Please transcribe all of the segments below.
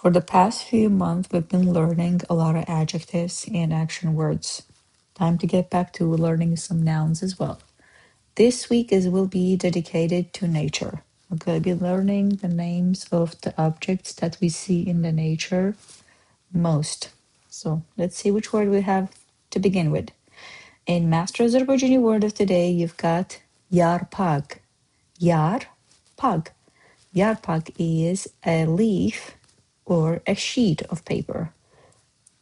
For the past few months, we've been learning a lot of adjectives and action words. Time to get back to learning some nouns as well. This week will be dedicated to nature. We're going to be learning the names of the objects that we see in the nature most. So let's see which word we have to begin with. In Master Azerbaijani word of today, you've got YARPAQ. YARPAQ. YARPAQ is a leaf or a sheet of paper.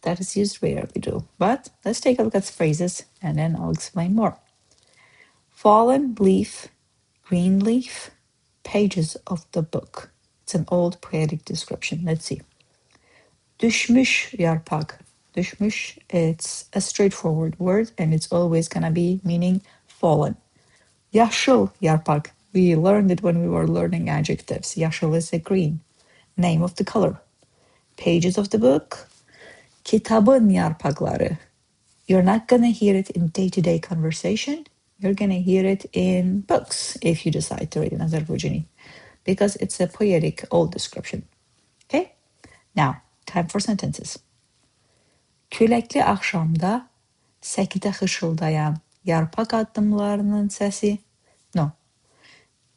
That is used rarely though. But let's take a look at the phrases and then I'll explain more. Fallen leaf, green leaf, pages of the book. It's an old poetic description. Let's see. Düşmüş yarpaq. Düşmüş, it's a straightforward word and it's always gonna be meaning fallen. Yaşıl yarpaq. We learned it when we were learning adjectives. Yaşıl is a green, name of the color. Pages of the book. Kitabın yarpaqları. You're not gonna hear it in day-to-day conversation. You're gonna hear it in books if you decide to read in Azerbaijani, because it's a poetic old description. Okay? Now, time for sentences. Küləkli axşamda səkidə xışıldayan yarpaq addımlarının səsi. No.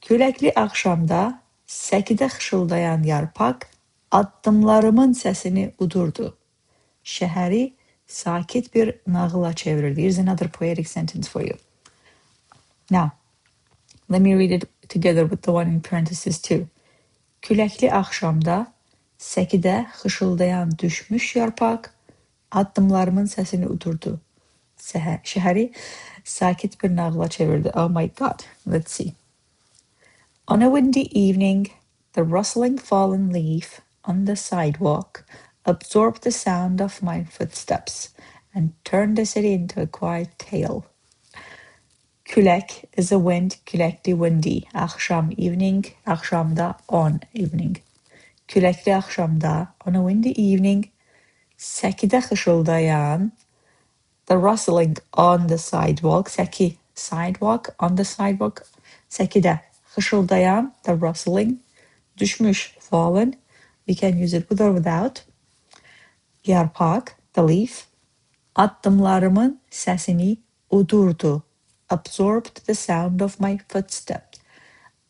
Küləkli axşamda səkidə xışıldayan yarpaq addımlarımın səsini udurdu. Şəhəri sakit bir nağıla çevirirdi. Here's another poetic sentence for you. Now, let me read it together with the one in parentheses too. Küləkli axşamda səkidə xışıldayan düşmüş yarpaq addımlarımın səsini udurdu. Şəhəri sakit bir nağıla çevirdi. Oh my God. Let's see. On a windy evening, the rustling fallen leaf on the sidewalk absorbed the sound of my footsteps and turned the city into a quiet tale. Külək is a wind, küləkli windy. Axşam evening, axşamda on evening. Küləkli axşamda on a windy evening, səkidə xışıldayan, the rustling on the sidewalk, səki, sidewalk, on the sidewalk, səkidə xışıldayan, the rustling, düşmüş, fallen, we can use it with or without, yarpaq, the leaf, addımlarımın səsini udurdu, absorbed the sound of my footsteps.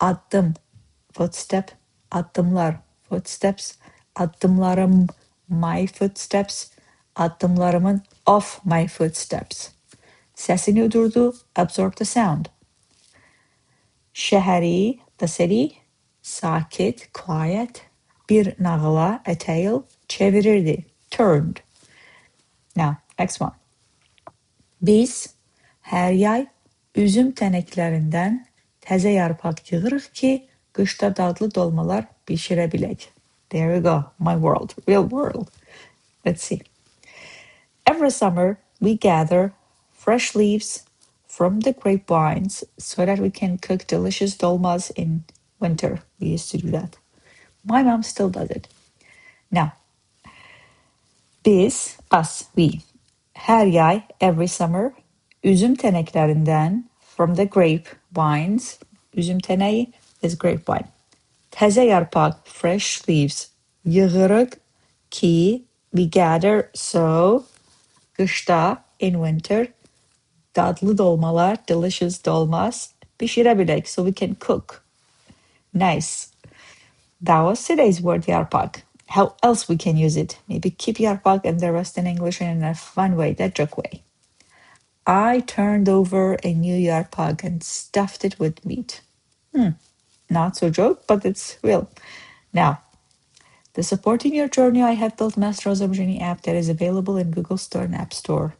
Addım, footstep, addımlar, footsteps, addımlarım, my footsteps, addımlarımın of my footsteps. Səsini udurdu, absorbed the sound. Şəhəri, the city, sakit, quiet, bir nağıla, a tale, çevirirdi, turned. Now, next one. Biz hər yay üzüm tənəklərindən təzə yarpaq yığırıq ki, qışda dadlı dolmalar bişirə bilək. There we go, my world, real world. Let's see. Every summer, we gather fresh leaves from the grapevines so that we can cook delicious dolmas in winter. We used to do that. My mom still does it. Now, biz, us, we, hər yay, every summer, üzüm tənəklərindən, from the grapevines, üzüm tənəyi is grapevine. Təzə yarpaq, fresh leaves, yığırıq ki, we gather, so, qışda, in winter, dadlı dolmalar, delicious dolmas, bişirə bilək, so we can cook. Nice. That was today's word, yarpaq. How else we can use it? Maybe keep yarpaq and the rest in English in a fun way, that joke way. I turned over a new yarpaq and stuffed it with meat. Not so joke, but it's real. Now, to support in your journey, I have built Master Azerbaijani app that is available in Google Store and App Store.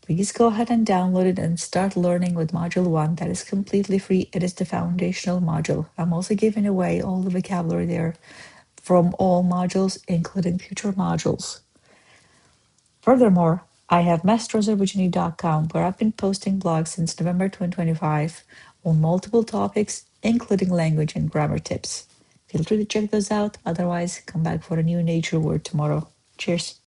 Please go ahead and download it and start learning with Module 1. That is completely free. It is the foundational module. I'm also giving away all the vocabulary there from all modules, including future modules. Furthermore, I have masterazerbaijani.com, where I've been posting blogs since November 2025 on multiple topics, including language and grammar tips. Feel free to check those out. Otherwise, come back for a new nature word tomorrow. Cheers.